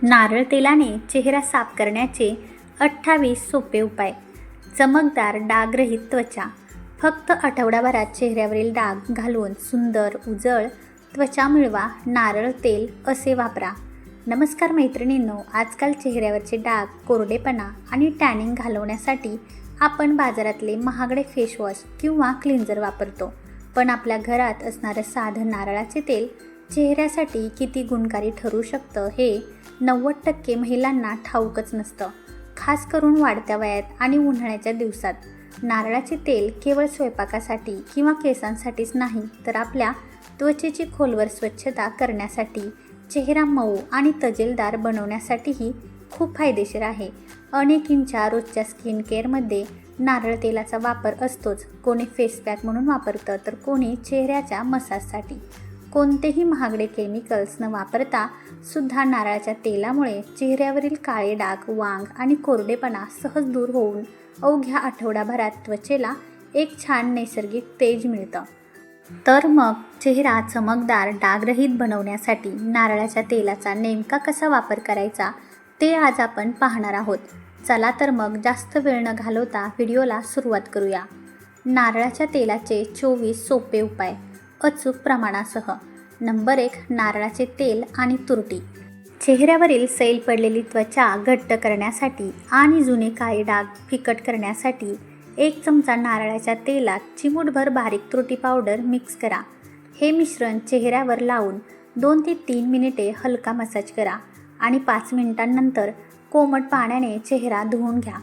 नारळ तेलाने चेहरा साफ करण्याचे 28 सोपे उपाय. चमकदार डागरहित त्वचा. फक्त आठवडाभरात चेहऱ्यावरील डाग घालवून सुंदर उजळ त्वचा मिळवा. नारळ तेल असे वापरा. नमस्कार मैत्रिणींनो, आजकाल चेहऱ्यावरचे डाग, कोरडेपणा आणि टॅनिंग घालवण्यासाठी आपण बाजारातले महागडे फेसवॉश किंवा क्लिन्झर वापरतो. पण आपल्या घरात असणारं साधं नारळाचे तेल चेहऱ्यासाठी किती गुणकारी ठरू शकतं हे 90% महिलांना ठाऊकच नसतं. खास करून वाढत्या वयात आणि उन्हाळ्याच्या दिवसात. नारळाचे तेल केवळ स्वयंपाकासाठी किंवा केसांसाठीच नाही, तर आपल्या त्वचेची खोलवर स्वच्छता करण्यासाठी, चेहरा मऊ आणि तजेलदार बनवण्यासाठीही खूप फायदेशीर आहे. अनेकींच्या रोजच्या स्किन केअरमध्ये नारळ तेलाचा वापर असतोच. कोणी फेस पॅक म्हणून वापरतं, तर कोणी चेहऱ्याच्या मसाजसाठी. कोणतेही महागडे केमिकल्स न वापरता सुद्धा नारळाच्या तेलामुळे चेहऱ्यावरील काळे डाग, वांग आणि कोरडेपणा सहज दूर होऊन अवघ्या आठवडाभरात त्वचेला एक छान नैसर्गिक तेज मिळतं. तर मग चेहरा चमकदार, डागरहित बनवण्यासाठी नारळाच्या तेलाचा नेमका कसा वापर करायचा ते आज आपण पाहणार आहोत. चला तर मग जास्त वेळ न घालवता व्हिडिओला सुरुवात करूया. नारळाच्या तेलाचे 24 सोपे उपाय अचूक प्रमाणासह. नंबर 1. नारळाचे तेल आणि तुरटी. चेहऱ्यावरील सैल पडलेली त्वचा घट्ट करण्यासाठी आणि जुने काळे डाग फिकट करण्यासाठी 1 चमचा नारळाच्या तेलात चिमूटभर बारीक तुरटी पावडर मिक्स करा. हे मिश्रण चेहऱ्यावर लावून 2 ते 3 मिनिटे हलका मसाज करा आणि 5 मिनिटांनंतर कोमट पाण्याने चेहरा धुवून घ्या.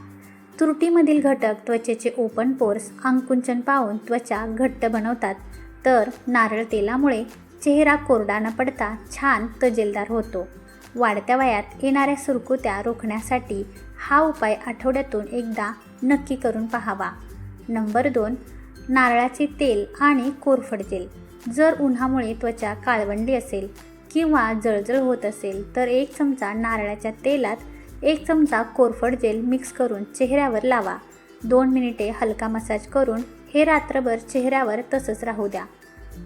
तुरटीमधील घटक त्वचेचे ओपन पोर्स आकुंचन पावून त्वचा घट्ट बनवतात, तर नारळ तेलामुळे चेहरा कोरडा न पडता छान तजेलदार होतो. वाढत्या वयात येणाऱ्या सुरकुत्या रोखण्यासाठी हा उपाय आठवड्यातून एकदा नक्की करून पाहावा. नंबर 2. नारळाचे तेल आणि कोरफड जेल. जर उन्हामुळे त्वचा काळवंडी असेल किंवा जळजळ होत असेल, तर 1 चमचा नारळाच्या तेलात 1 चमचा कोरफड जेल मिक्स करून चेहऱ्यावर लावा. 2 मिनिटे हलका मसाज करून हे रात्रभर चेहऱ्यावर तसंच राहू द्या.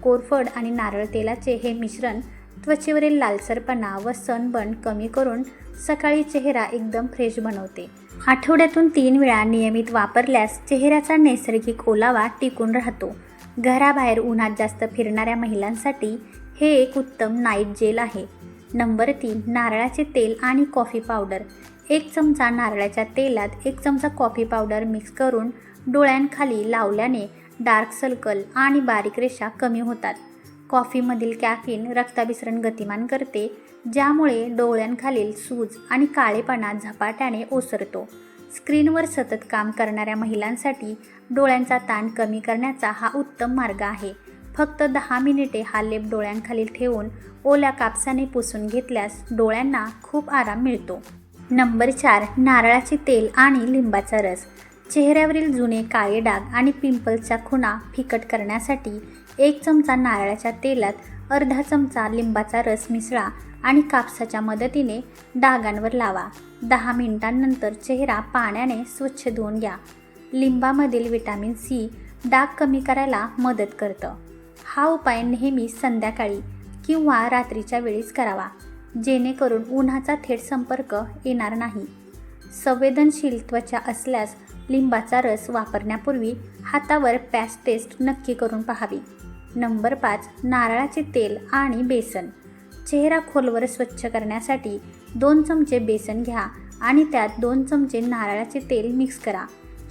कोरफड आणि नारळ तेलाचे हे मिश्रण त्वचेवरील लालसरपणा व सनबर्न कमी करून सकाळी चेहरा एकदम फ्रेश बनवते. आठवड्यातून 3 वेळा नियमित वापरल्यास चेहऱ्याचा नैसर्गिक ओलावा टिकून राहतो. घराबाहेर उन्हात जास्त फिरणाऱ्या महिलांसाठी हे एक उत्तम नाईट जेल आहे. नंबर 3. नारळाचे तेल आणि कॉफी पावडर. 1 चमचा नारळाच्या तेलात 1 चमचा कॉफी पावडर मिक्स करून डोळ्यांखाली लावल्याने डार्क सर्कल आणि बारीक रेषा कमी होतात. कॉफीमधील कॅफीन रक्ताभिसरण गतिमान करते, ज्यामुळे डोळ्यांखालील सूज आणि काळेपणा झपाट्याने ओसरतो. स्क्रीनवर सतत काम करणाऱ्या महिलांसाठी डोळ्यांचा ताण कमी करण्याचा हा उत्तम मार्ग आहे. फक्त 10 मिनिटे हा लेप डोळ्यांखाली ठेवून ओल्या कापसाने पुसून घेतल्यास डोळ्यांना खूप आराम मिळतो. नंबर 4. नारळाचे तेल आणि लिंबाचा रस. चेहऱ्यावरील जुने काळे डाग आणि पिंपल्सच्या खुणा फिकट करण्यासाठी 1 चमचा नारळाच्या तेलात अर्धा चमचा लिंबाचा रस मिसळा आणि कापसाच्या मदतीने डागांवर लावा. 10 मिनिटांनंतर चेहरा पाण्याने स्वच्छ धुवून घ्या. लिंबामधील व्हिटॅमिन सी डाग कमी करायला मदत करतं. हा उपाय नेहमी संध्याकाळी किंवा रात्रीच्या वेळीच करावा, जेणेकरून उन्हाचा थेट संपर्क येणार नाही. संवेदनशील त्वचा असल्यास लिंबाचा रस वापरण्यापूर्वी हातावर पॅच टेस्ट नक्की करून पाहावी. नंबर 5. नारळाचे तेल आणि बेसन. चेहरा खोलवर स्वच्छ करण्यासाठी 2 चमचे बेसन घ्या आणि त्यात 2 चमचे नारळाचे तेल मिक्स करा.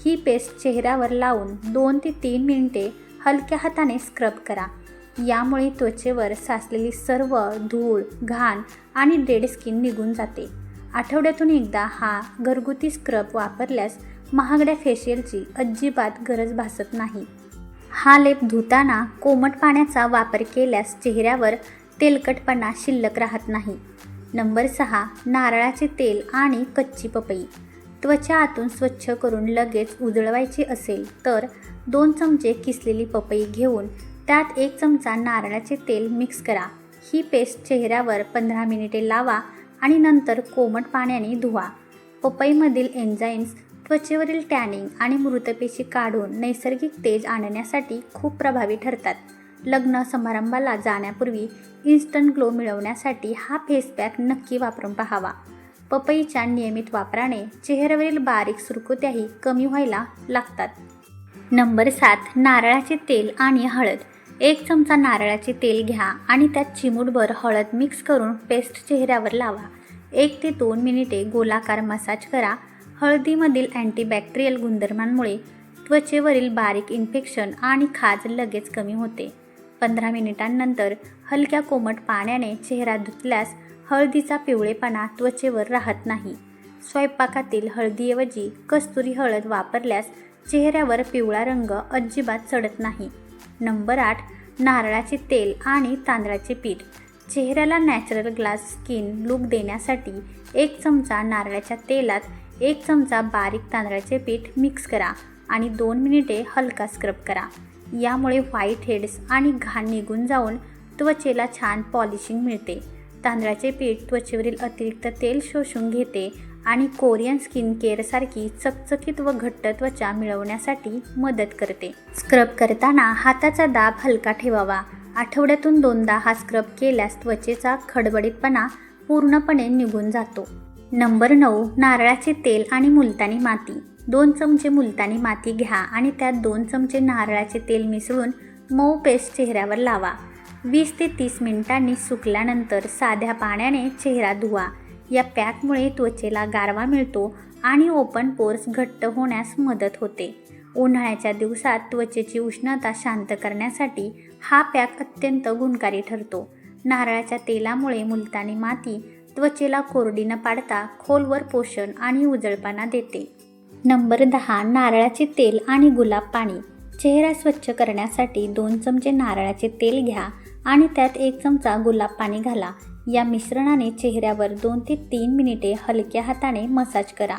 ही पेस्ट चेहऱ्यावर लावून 2 ते 3 मिनिटे हलक्या हाताने स्क्रब करा. यामुळे त्वचेवर साचलेली सर्व धूळ, घाण आणि डेड स्किन निघून जाते. आठवड्यातून एकदा हा घरगुती स्क्रब वापरल्यास महागड्या फेशियलची अजिबात गरज भासत नाही. हा लेप धुताना कोमट पाण्याचा वापर केल्यास चेहऱ्यावर तेलकटपणा शिल्लक राहत नाही. नंबर 6. नारळाचे तेल आणि कच्ची पपई. त्वचा आतून स्वच्छ करून लगेच उजळवायची असेल तर 2 चमचे किसलेली पपई घेऊन त्यात 1 चमचा नारळाचे तेल मिक्स करा. ही पेस्ट चेहऱ्यावर 15 मिनिटे लावा आणि नंतर कोमट पाण्याने धुवा. पपईमधील एन्झाईम्स त्वचेवरील टॅनिंग आणि मृतपेशी काढून नैसर्गिक तेज आणण्यासाठी खूप प्रभावी ठरतात. लग्न समारंभाला जाण्यापूर्वी इन्स्टंट ग्लो मिळवण्यासाठी हा फेस पॅक नक्की वापरून पाहावा. पपईच्या नियमित वापराने चेहऱ्यावरील बारीक सुरकुत्याही कमी व्हायला लागतात. नंबर 7. नारळाचे तेल आणि हळद. 1 चमचा नारळाचे तेल घ्या आणि त्यात चिमूटभर हळद मिक्स करून पेस्ट चेहऱ्यावर लावा. 1 ते 2 मिनिटे गोलाकार मसाज करा. हळदीमधील अँटीबॅक्टेरियल गुणधर्मांमुळे त्वचेवरील बारीक इन्फेक्शन आणि खाज लगेच कमी होते. 15 मिनिटांनंतर हलक्या कोमट पाण्याने चेहरा धुतल्यास हळदीचा पिवळेपणा त्वचेवर राहत नाही. स्वयंपाकातील हळदीऐवजी कस्तुरी हळद वापरल्यास चेहऱ्यावर पिवळा रंग अजिबात चढत नाही. नंबर 8. नारळाचे तेल आणि तांदळाचे पीठ. चेहऱ्याला नॅचरल ग्लास स्किन लूक देण्यासाठी 1 चमचा नारळाच्या तेलात 1 चमचा बारीक तांदळाचे पीठ मिक्स करा आणि 2 मिनिटे हलका स्क्रब करा. यामुळे व्हाईट हेड्स आणि घाण निघून जाऊन त्वचेला छान पॉलिशिंग मिळते. तांदळाचे पीठ त्वचेवरील अतिरिक्त तेल शोषून घेते आणि कोरियन स्किन केअरसारखी चकचकीत व घट्ट त्वचा मिळवण्यासाठी मदत करते. स्क्रब करताना हाताचा दाब हलका ठेवावा. आठवड्यातून 2दा हा स्क्रब केल्यास त्वचेचा खडबडीतपणा पूर्णपणे निघून जातो. नंबर 9. नारळाचे तेल आणि मुलतानी माती. 2 चमचे मुलतानी माती घ्या आणि त्यात 2 चमचे नारळाचे तेल मिसळून मऊ पेस्ट चेहऱ्यावर लावा. 20 ते 30 मिनिटांनी सुकल्यानंतर साध्या पाण्याने चेहरा धुवा. या पॅकमुळे त्वचेला गारवा मिळतो आणि ओपन पोर्स घट्ट होण्यास मदत होते. उन्हाळ्याच्या दिवसात त्वचेची उष्णता शांत करण्यासाठी हा पॅक अत्यंत गुणकारी ठरतो. नारळाच्या तेलामुळे मुलतानी माती त्वचेला कोरडी न पाडता खोलवर पोषण आणि उजळपणा देते. नंबर 10. नारळाचे तेल आणि गुलाब पाणी. चेहरा स्वच्छ करण्यासाठी 2 चमचे नारळाचे तेल घ्या आणि त्यात 1 चमचा गुलाब पाणी घाला. या मिश्रणाने चेहऱ्यावर 2 ते 3 मिनिटे हलक्या हाताने मसाज करा.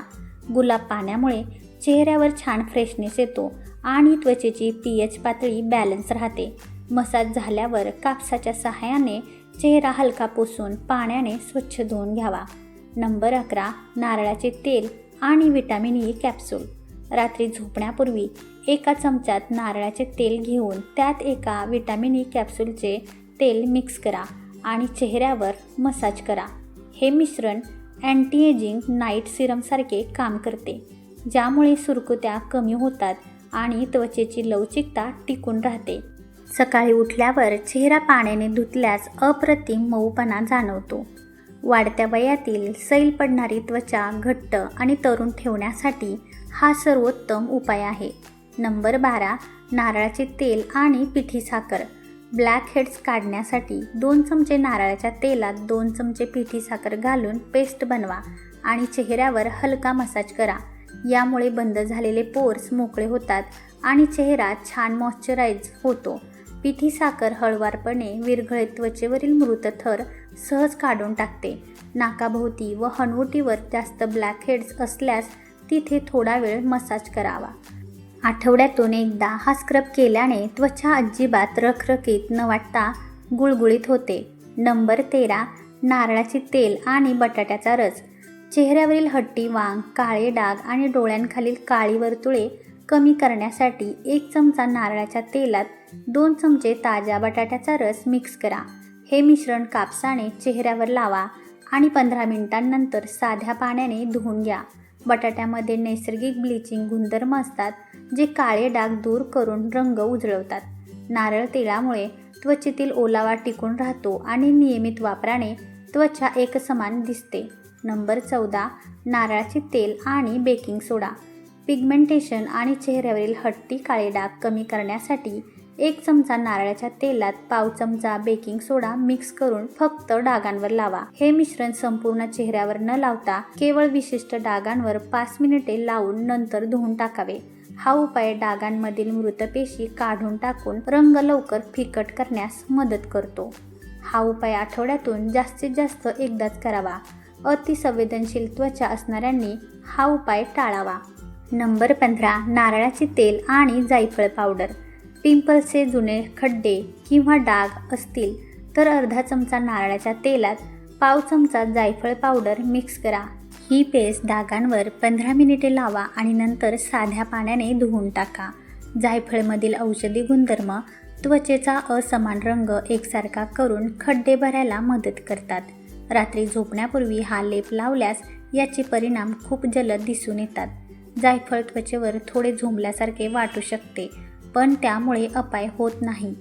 गुलाब पाण्यामुळे चेहऱ्यावर छान फ्रेशनेस येतो आणि त्वचेची pH पातळी बॅलन्स राहते. मसाज झाल्यावर कापसाच्या सहाय्याने चेहरा हलका पुसून पाण्याने स्वच्छ धुवून घ्यावा. नंबर 11. नारळाचे तेल आणि व्हिटॅमिन ई कॅप्सूल. रात्री झोपण्यापूर्वी 1 चमच्यात नारळाचे तेल घेऊन त्यात 1 व्हिटॅमिन ई कॅप्सूलचे तेल मिक्स करा आणि चेहऱ्यावर मसाज करा. हे मिश्रण अँटी एजिंग नाईट सिरमसारखे काम करते, ज्यामुळे सुरकुत्या कमी होतात आणि त्वचेची लवचिकता टिकून राहते. सकाळी उठल्यावर चेहरा पाण्याने धुतल्यास अप्रतिम मऊपणा जाणवतो. वाढत्या वयातील सैल पडणारी त्वचा घट्ट आणि तरुण ठेवण्यासाठी हा सर्वोत्तम उपाय आहे. नंबर 12. नारळाचे तेल आणि पिठी साखर. ब्लॅक हेड्स काढण्यासाठी 2 चमचे नारळाच्या तेलात 2 चमचे पिठी साखर घालून पेस्ट बनवा आणि चेहऱ्यावर हलका मसाज करा. यामुळे बंद झालेले पोर्स मोकळे होतात आणि चेहरा छान मॉइश्चराइज होतो. पिठी साखर हळुवारपणे विरघळत त्वचेवरील मृत थर सहज काढून टाकते. नाकाभोवती व हनवटीवर जास्त ब्लॅक हेड्स असल्यास तिथे थोडा वेळ मसाज करावा. आठवड्यातून 1दा हा स्क्रब केल्याने त्वचा अजिबात रखरखीत न वाटता गुळगुळीत होते. नंबर 13. नारळाचे तेल आणि बटाट्याचा रस. चेहऱ्यावरील हट्टी वांग, काळे डाग आणि डोळ्यांखालील काळी वर्तुळे कमी करण्यासाठी 1 चमचा नारळाच्या तेलात 2 चमचे ताज्या बटाट्याचा रस मिक्स करा. हे मिश्रण कापसाने चेहऱ्यावर लावा आणि 15 मिनिटांनंतर साध्या पाण्याने धुवून घ्या. बटाट्यामध्ये नैसर्गिक ब्लिचिंग गुणधर्म असतात, जे काळे डाग दूर करून रंग उजळवतात. नारळ तेलामुळे त्वचेतील ओलावा टिकून राहतो आणि नियमित वापराने त्वचा एकसमान दिसते. नंबर 14. नारळाचे तेल आणि बेकिंग सोडा. पिगमेंटेशन आणि चेहऱ्यावरील हट्टी काळे डाग कमी करण्यासाठी 1 चमचा नारळाच्या तेलात पाव चमचा बेकिंग सोडा मिक्स करून फक्त डागांवर लावा. हे मिश्रण संपूर्ण चेहऱ्यावर न लावता केवळ विशिष्ट डागांवर 5 मिनिटे लावून नंतर धुवून टाकावे. हा उपाय डागांमधील मृत पेशी काढून टाकून रंग लवकर फिकट करण्यास मदत करतो. हा उपाय आठवड्यातून जास्तीत जास्त एकदाच करावा. अतिसंवेदनशील त्वचा असणाऱ्यांनी हा उपाय टाळावा. नंबर 15. नारळाचे तेल आणि जायफळ पावडर. पिंपल्सचे जुने खड्डे किंवा डाग असतील तर अर्धा चमचा नारळाच्या तेलात पाव चमचा जायफळ पावडर मिक्स करा. ही पेस्ट डागांवर 15 मिनिटे लावा आणि नंतर साध्या पाण्याने धुवून टाका. जायफळमधील औषधी गुणधर्म त्वचेचा असमान रंग एकसारखा करून खड्डे भरायला मदत करतात. रात्री झोपण्यापूर्वी हा लेप लावल्यास याचे परिणाम खूप जलद दिसून येतात. जायफळ त्वचेवर थोडे झोंबल्यासारखे वाटू शकते, पण त्यामुळे अपाय होत नाही.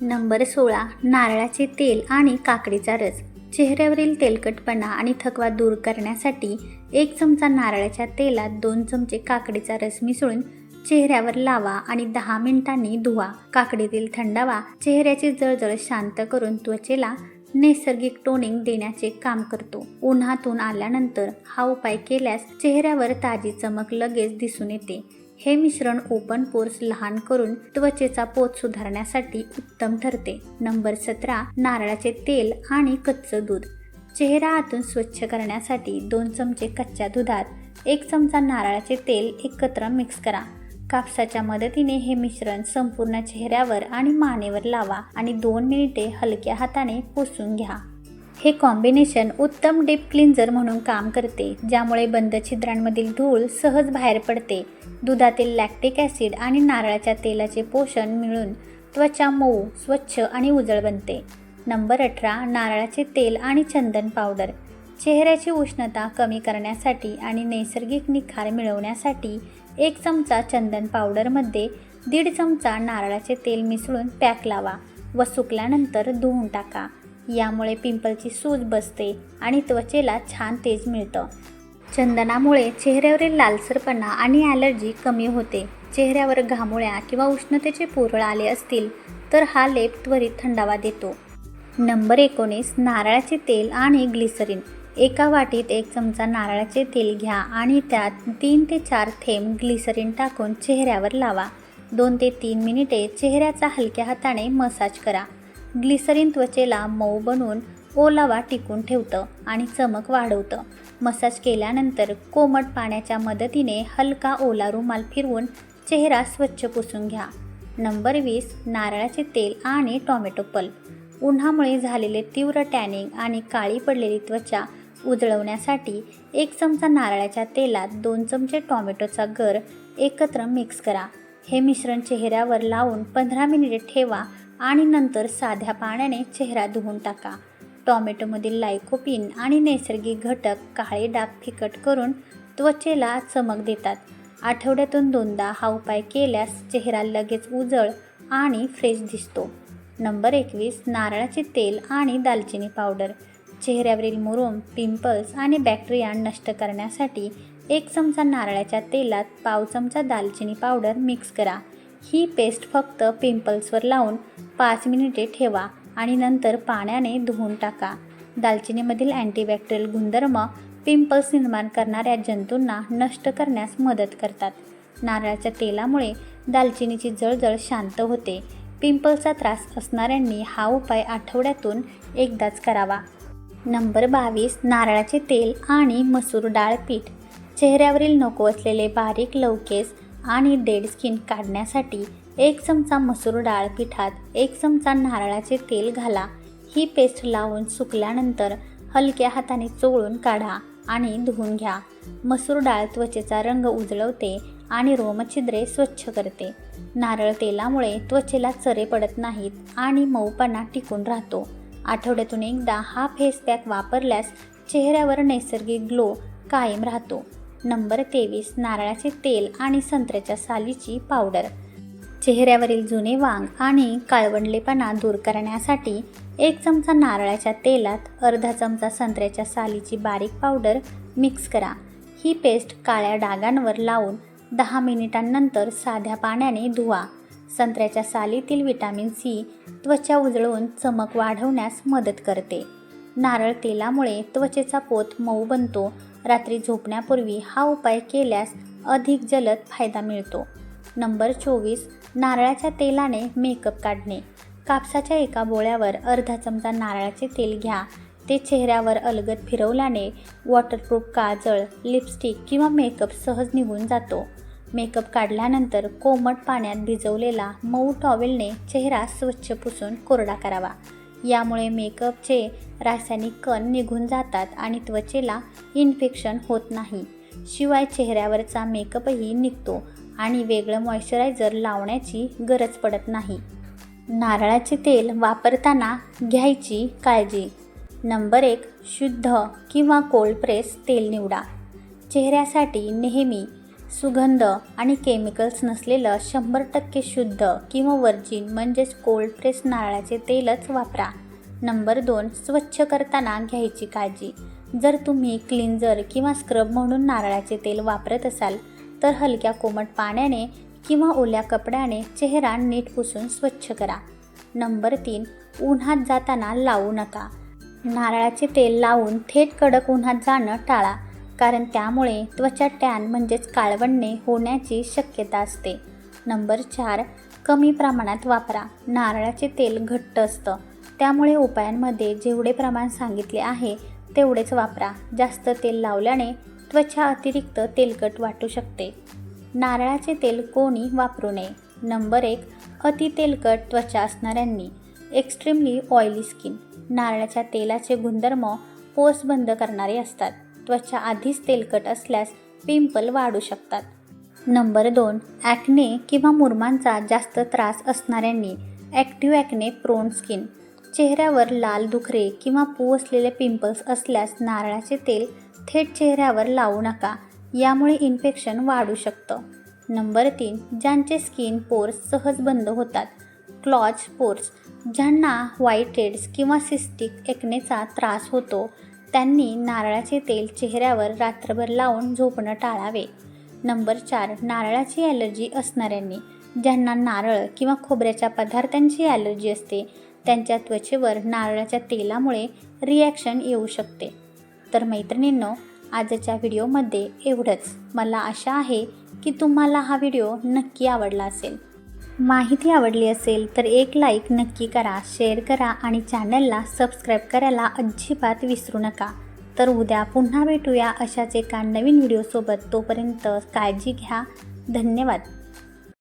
नंबर 16. नारळाचे तेल आणि काकडीचा रस. चेहऱ्यावरील तेलकटपणा आणि थकवा दूर करण्यासाठी 1 चमचा नारळाच्या तेलात 2 चमचे काकडीचा रस मिसळून चेहऱ्यावर लावा आणि 10 मिनिटांनी धुवा. काकडीतील थंडावा चेहऱ्याची जळजळ शांत करून त्वचेला नैसर्गिक टोनिंग देण्याचे काम करतो. उन्हातून आल्यानंतर हा उपाय केल्यास चेहऱ्यावर ताजी चमक लगेच दिसून येते. हे मिश्रण ओपन पोर्स लहान करून त्वचेचा पोत सुधारण्यासाठी उत्तम ठरते. नंबर 17. नारळाचे तेल आणि कच्चं दूध. चेहरा आतून स्वच्छ करण्यासाठी 2 चमचे कच्च्या दुधात 1 चमचा नारळाचे तेल एकत्र मिक्स करा. कापसाच्या मदतीने हे मिश्रण संपूर्ण चेहऱ्यावर आणि मानेवर लावा आणि 2 मिनिटे हलक्या हाताने पुसून घ्या. हे कॉम्बिनेशन उत्तम डीप क्लिन्झर म्हणून काम करते, ज्यामुळे बंद छिद्रांमधील धूळ सहज बाहेर पडते. दुधातील लॅक्टिक ॲसिड आणि नारळाच्या तेलाचे पोषण मिळून त्वचा मऊ, स्वच्छ आणि उजळ बनते. नंबर 18. नारळाचे तेल आणि चंदन पावडर. चेहऱ्याची उष्णता कमी करण्यासाठी आणि नैसर्गिक निखार मिळवण्यासाठी 1 चमचा चंदन पावडरमध्ये 1.5 चमचा नारळाचे तेल मिसळून पॅक लावा व सुकल्यानंतर धुवून टाका. यामुळे पिंपलची सूज बसते आणि त्वचेला छान तेज मिळतं. चंदनामुळे चेहऱ्यावरील लालसरपणा आणि ॲलर्जी कमी होते. चेहऱ्यावर घामोळ्या किंवा उष्णतेचे पुरळ आले असतील तर हा लेप त्वरित थंडावा देतो. नंबर 19. नारळाचे तेल आणि ग्लिसरीन. एका वाटीत 1 चमचा नारळाचे तेल घ्या आणि त्यात 3 ते 4 थेंब ग्लिसरीन टाकून चेहऱ्यावर लावा. 2 ते 3 मिनिटे चेहऱ्याचा हलक्या हाताने मसाज करा. ग्लिसरीन त्वचेला मऊ बनवून ओलावा टिकून ठेवतं आणि चमक वाढवतं. मसाज केल्यानंतर कोमट पाण्याच्या मदतीने हलका ओला रुमाल फिरवून चेहरा स्वच्छ पुसून घ्या. नंबर 20. नारळाचे तेल आणि टोमॅटो पल्प. उन्हामुळे झालेले तीव्र टॅनिंग आणि काळी पडलेली त्वचा उजळवण्यासाठी 1 चमचा नारळाच्या तेलात 2 चमचे टोमॅटोचा गर एकत्र मिक्स करा. हे मिश्रण चेहऱ्यावर लावून 15 मिनिटे ठेवा आणि नंतर साध्या पाण्याने चेहरा धुवून टाका. टोमॅटोमधील लायकोपीन आणि नैसर्गिक घटक काळे डाग फिकट करून त्वचेला चमक देतात. आठवड्यातून 2दा हा उपाय केल्यास चेहरा लगेच उजळ आणि फ्रेश दिसतो. नंबर 21. नारळाचे तेल आणि दालचिनी पावडर. चेहऱ्यावरील मुरूम, पिंपल्स आणि बॅक्टेरिया नष्ट करण्यासाठी 1 चमचा नारळाच्या तेलात पाव चमचा दालचिनी पावडर मिक्स करा. ही पेस्ट फक्त पिंपल्सवर लावून 5 मिनिटे ठेवा आणि नंतर पाण्याने धुवून टाका. दालचिनीमधील अँटीबॅक्टेरियल गुणधर्म पिंपल्स निर्माण करणाऱ्या जंतूंना नष्ट करण्यास मदत करतात. नारळाच्या तेलामुळे दालचिनीची जळजळ शांत होते. पिंपल्सचा त्रास असणाऱ्यांनी हा उपाय आठवड्यातून एकदाच करावा. नंबर 22. नारळाचे तेल आणि मसूर डाळ पीठ. चेहऱ्यावरील नको असलेले बारीक लवकेस आणि डेड स्किन काढण्यासाठी 1 चमचा मसूर डाळ पिठात 1 चमचा नारळाचे तेल घाला. ही पेस्ट लावून सुकल्यानंतर हलक्या हाताने चोळून काढा आणि धुवून घ्या. मसूर डाळ त्वचेचा रंग उजळवते आणि रोमछिद्रे स्वच्छ करते. नारळ तेलामुळे त्वचेला चरे पडत नाहीत आणि मऊपणा टिकून राहतो. आठवड्यातून एकदा हा फेस पॅक वापरल्यास चेहऱ्यावर नैसर्गिक ग्लो कायम राहतो. नंबर 23. नारळाचे तेल आणि संत्र्याच्या सालीची पावडर. चेहऱ्यावरील जुने वांग आणि काळवंडलेपणा दूर करण्यासाठी 1 चमचा नारळाच्या तेलात अर्धा चमचा संत्र्याच्या सालीची बारीक पावडर मिक्स करा. ही पेस्ट काळ्या डागांवर लावून 10 मिनिटांनंतर साध्या पाण्याने धुवा. संत्र्याच्या सालीतील व्हिटॅमिन सी त्वचा उजळवून चमक वाढवण्यास मदत करते. नारळ तेलामुळे त्वचेचा पोत मऊ बनतो. रात्री झोपण्यापूर्वी हा उपाय केल्यास अधिक जलद फायदा मिळतो. नंबर 24. नारळाच्या तेलाने मेकअप काढणे. कापसाच्या एका बोळ्यावर अर्धा चमचा नारळाचे तेल घ्या. ते चेहऱ्यावर अलगद फिरवल्याने वॉटरप्रूफ काजळ, लिपस्टिक किंवा मेकअप सहज निघून जातो. मेकअप काढल्यानंतर कोमट पाण्यात भिजवलेला मऊ टॉवेलने चेहरा स्वच्छ पुसून कोरडा करावा. यामुळे मेकअपचे रासायनिक कण निघून जातात आणि त्वचेला इन्फेक्शन होत नाही. शिवाय चेहऱ्यावरचा मेकअपही निघतो आणि वेगळं मॉइश्चरायझर लावण्याची गरज पडत नाही. नारळाचे तेल वापरताना घ्यायची काळजी. नंबर 1. शुद्ध किंवा कोल्ड प्रेस तेल निवडा. चेहऱ्यासाठी नेहमी सुगंध आणि केमिकल्स नसलेलं 100% शुद्ध किंवा वर्जिन म्हणजेच कोल्ड प्रेस नारळाचे तेलच वापरा. नंबर 2. स्वच्छ करताना घ्यायची काळजी. जर तुम्ही क्लिन्झर किंवा स्क्रब म्हणून नारळाचे तेल वापरत असाल तर हलक्या कोमट पाण्याने किंवा ओल्या कपड्याने चेहरा नीट पुसून स्वच्छ करा. नंबर 3. उन्हात जाताना लावू नका. नारळाचे तेल लावून थेट कडक उन्हात जाणं टाळा, कारण त्यामुळे त्वचा टॅन म्हणजेच काळवंडणे होण्याची शक्यता असते. नंबर 4. कमी प्रमाणात वापरा. नारळाचे तेल घट्ट असतं, त्यामुळे उपायांमध्ये जेवढे प्रमाण सांगितले आहे तेवढेच वापरा. जास्त तेल लावल्याने त्वचा अतिरिक्त तेलकट वाटू शकते. नारळाचे तेल कोणी वापरू नये. नंबर 1. अति तेलकट त्वचा असणाऱ्यांनी. Extremely oily skin. नारळाच्या तेलाचे गुणधर्म पोर्स बंद करणारे असतात. त्वचा आधीच तेलकट असल्यास पिंपल वाढू शकतात. नंबर 2. ॲक्ने किंवा मुरुमांचा जास्त त्रास असणाऱ्यांनी. Active acne prone skin. चेहऱ्यावर लाल दुखरे किंवा पू असलेले पिंपल्स असल्यास नारळाचे तेल थेट चेहऱ्यावर लावू नका, यामुळे इन्फेक्शन वाढू शकतं. नंबर 3. ज्यांचे स्किन पोर्स सहज बंद होतात. Clause pores. ज्यांना व्हाईट हेड्स किंवा सिस्टिक ॲक्नेचा त्रास होतो त्यांनी नारळाचे तेल चेहऱ्यावर रात्रभर लावून झोपणं टाळावे. नंबर 4. नारळाची ॲलर्जी असणाऱ्यांनी. ज्यांना नारळ किंवा खोबऱ्याच्या पदार्थांची ॲलर्जी असते त्यांच्या त्वचेवर नारळाच्या तेलामुळे रिॲक्शन येऊ शकते. तर मैत्रिणींनो, आजच्या व्हिडिओमध्ये एवढंच. मला आशा आहे की तुम्हाला हा व्हिडिओ नक्की आवडला असेल. माहिती आवडली असेल तर एक लाईक नक्की करा, शेअर करा आणि चॅनलला सबस्क्राईब करायला अजिबात विसरू नका. तर उद्या पुन्हा भेटूया अशाच एका नवीन व्हिडिओसोबत. तोपर्यंत काळजी घ्या. धन्यवाद.